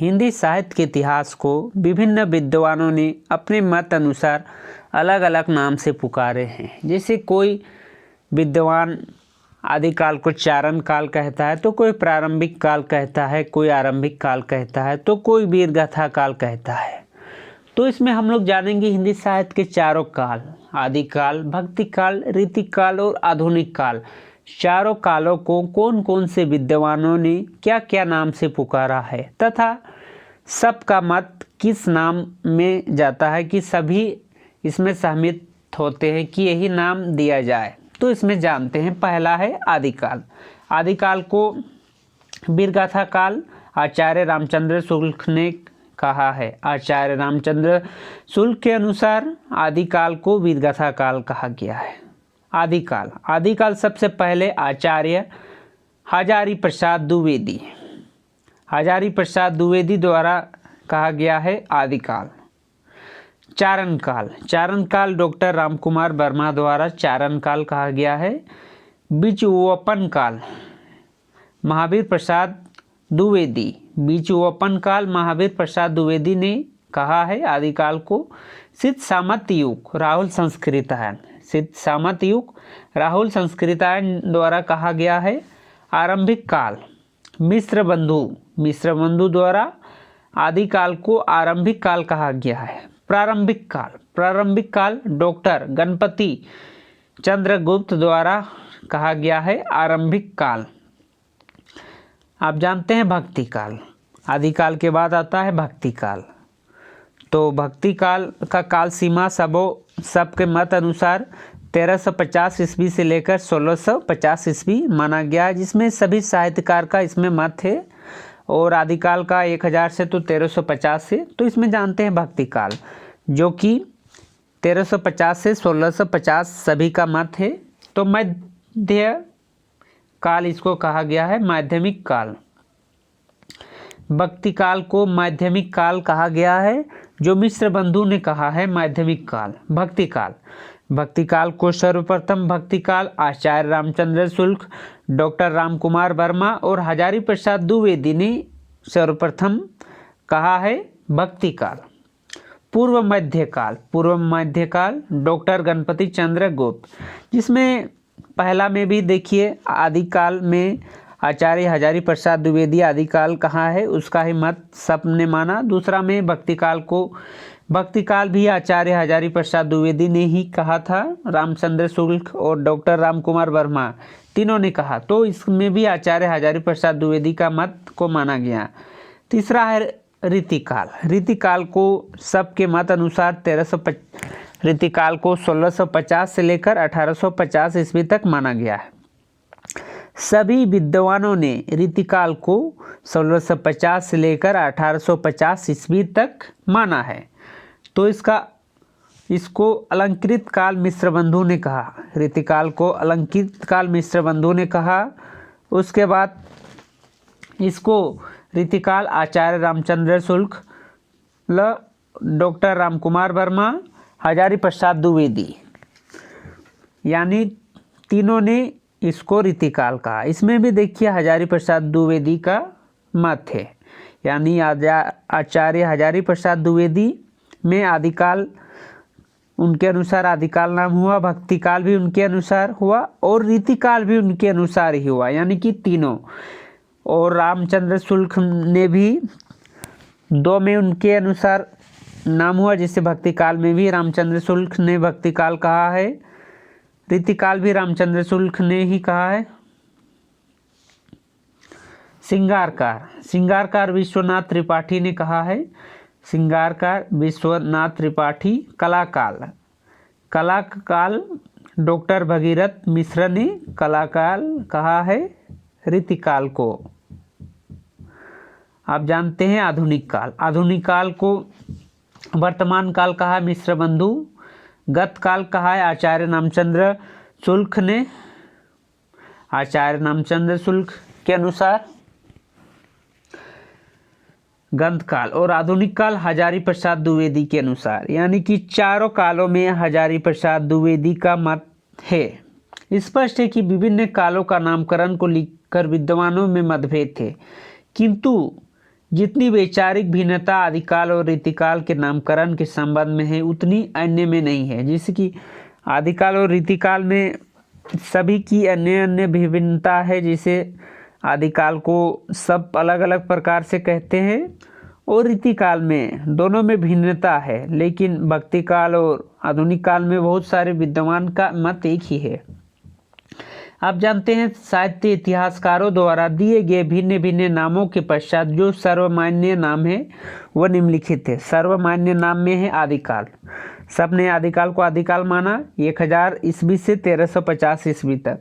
हिंदी साहित्य के इतिहास को विभिन्न विद्वानों ने अपने मत अनुसार अलग अलग नाम से पुकारे हैं। जैसे कोई विद्वान आदिकाल को चारण काल कहता है, तो कोई प्रारंभिक काल कहता है, कोई आरंभिक काल कहता है, तो कोई वीरगाथा काल कहता है। तो इसमें हम लोग जानेंगे हिंदी साहित्य के चारों काल, आदिकाल, भक्तिकाल, रीतिकाल और आधुनिक काल, चारों कालों को कौन कौन से विद्वानों ने क्या क्या नाम से पुकारा है तथा सबका मत किस नाम में जाता है कि सभी इसमें सहमत होते हैं कि यही नाम दिया जाए। तो इसमें जानते हैं। पहला है आदिकाल। आदिकाल को वीरगाथा काल आचार्य रामचंद्र शुक्ल ने कहा है। आचार्य रामचंद्र शुक्ल के अनुसार आदिकाल को वीरगाथा काल कहा गया है। आदिकाल सबसे पहले आचार्य हजारी प्रसाद द्विवेदी द्वारा कहा गया है आदिकाल। चारण काल डॉक्टर रामकुमार वर्मा द्वारा चारण काल कहा गया है। बीचवपन काल महावीर प्रसाद द्विवेदी ने कहा है आदिकाल को। सिद्ध सामंत युग राहुल संस्कृतायन द्वारा कहा गया है। आरंभिक काल मिश्र बंधु द्वारा आदिकाल को आरंभिक काल कहा गया है। प्रारंभिक काल डॉक्टर गणपति चंद्रगुप्त द्वारा कहा गया है आरंभिक काल। आप जानते हैं भक्तिकाल। आदिकाल के बाद आता है भक्तिकाल। तो भक्तिकाल का काल सीमा सबके मत अनुसार 1350 ईस्वी से लेकर 1650 ईस्वी माना गया है, जिसमें सभी साहित्यकार का इसमें मत है। और आदिकाल का 1000 से तो 1350 से। तो इसमें जानते हैं भक्तिकाल, जो कि 1350 से 1650 सभी का मत है। तो मध्य काल इसको कहा गया है माध्यमिक काल। भक्तिकाल को माध्यमिक काल कहा गया है, जो मिश्र बंधु ने कहा है माध्यमिक काल। भक्तिकाल को सर्वप्रथम भक्तिकाल आचार्य रामचंद्र शुक्ल, डॉक्टर रामकुमार वर्मा और हजारी प्रसाद द्विवेदी ने सर्वप्रथम कहा है भक्तिकाल। पूर्व मध्यकाल डॉक्टर गणपति चंद्र गुप्त, जिसमें पहला में भी देखिए आदिकाल में आचार्य हजारी प्रसाद द्विवेदी आदिकाल कहा है, उसका ही मत सबने माना। दूसरा में भक्तिकाल भी आचार्य हजारी प्रसाद द्विवेदी ने ही कहा था। रामचंद्र शुक्ल और डॉक्टर रामकुमार वर्मा तीनों ने कहा, तो इसमें भी आचार्य हजारी प्रसाद द्विवेदी का मत को माना गया। तीसरा है रीतिकाल को सबके मत अनुसार 1650 से लेकर 1850 ईस्वी तक माना गया है। सभी विद्वानों ने रीतिकाल को 1650 से लेकर 1850 ईस्वी तक माना है। तो इसको अलंकृत काल मिश्र बंधु ने कहा। रीतिकाल को अलंकृत काल मिश्र बंधु ने कहा। उसके बाद इसको रीतिकाल आचार्य रामचंद्र शुक्ल, डॉक्टर रामकुमार वर्मा, हजारी प्रसाद द्विवेदी, यानी तीनों ने इसको रीतिकाल कहा। इसमें भी देखिए हजारी प्रसाद द्विवेदी का मत है, यानी आचार्य हजारी प्रसाद द्विवेदी में आदिकाल उनके अनुसार आदिकाल नाम हुआ, भक्तिकाल भी उनके अनुसार हुआ और रीतिकाल भी उनके अनुसार ही हुआ, यानी कि तीनों। और रामचंद्र शुक्ल ने भी 2 में उनके अनुसार नाम हुआ, जिससे भक्तिकाल में भी रामचंद्र शुक्ल ने भक्तिकाल कहा है, रीतिकाल भी रामचंद्र शुक्ल ने ही कहा है। श्रृंगारकार विश्वनाथ त्रिपाठी ने कहा है। कलाकाल डॉक्टर भगीरथ मिश्र ने कलाकाल कहा है रीतिकाल को। आप जानते हैं आधुनिक काल को वर्तमान काल कहा मिश्र बंधु। गत काल कहा है आचार्य रामचंद्र शुक्ल के अनुसार गंधकाल। और आधुनिक काल हजारी प्रसाद द्विवेदी के अनुसार, यानी कि चारों कालों में हजारी प्रसाद द्विवेदी का मत है। स्पष्ट है कि विभिन्न कालों का नामकरण को लेकर विद्वानों में मतभेद थे, किंतु जितनी वैचारिक भिन्नता आदिकाल और रीतिकाल के नामकरण के संबंध में है उतनी अन्य में नहीं है। जैसे कि आदिकाल और रीतिकाल में सभी की अन्य अन्य भिन्नता है, जैसे आदिकाल को सब अलग अलग प्रकार से कहते हैं और रीतिकाल में दोनों में भिन्नता है, लेकिन भक्ति काल और आधुनिक काल में बहुत सारे विद्वान का मत एक ही है। आप जानते हैं साहित्य इतिहासकारों द्वारा दिए गए भिन्न भिन्न नामों के पश्चात जो सर्वमान्य नाम है वह निम्नलिखित है। सर्वमान्य नाम में है आदिकाल, सबने आदिकाल को आदिकाल माना 1000 ईस्वी से 1350 ईस्वी तक।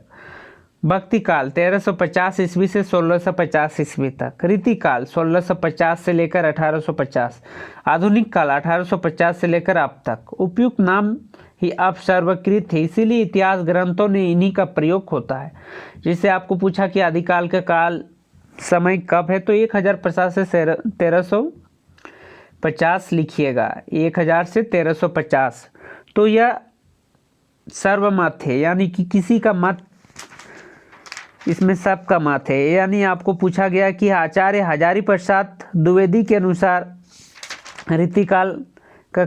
भक्ति काल 1350 ईस्वी से 1650 ईस्वी तक। रीतिकाल 1650 से लेकर 1850। आधुनिक काल 1850 से लेकर अब तक। उपयुक्त नाम ही अब सर्वकृत है, इसीलिए इतिहास ग्रंथों ने इन्हीं का प्रयोग होता है। जैसे आपको पूछा कि आदिकाल का काल समय कब है, तो 1050 से 1350 लिखिएगा, 1000 से 1350। तो यह सर्वमत है, यानी कि किसी का मत, इसमें सबका मत है। यानी आपको पूछा गया कि आचार्य हजारी प्रसाद द्विवेदी के अनुसार रीतिकाल का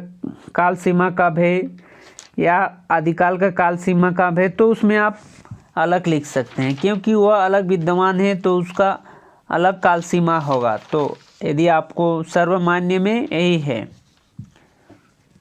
काल सीमा कब है या आदिकाल का काल सीमा कब है, तो उसमें आप अलग लिख सकते हैं, क्योंकि वह अलग विद्वान है तो उसका अलग काल सीमा होगा। तो यदि आपको सर्वमान्य में यही है।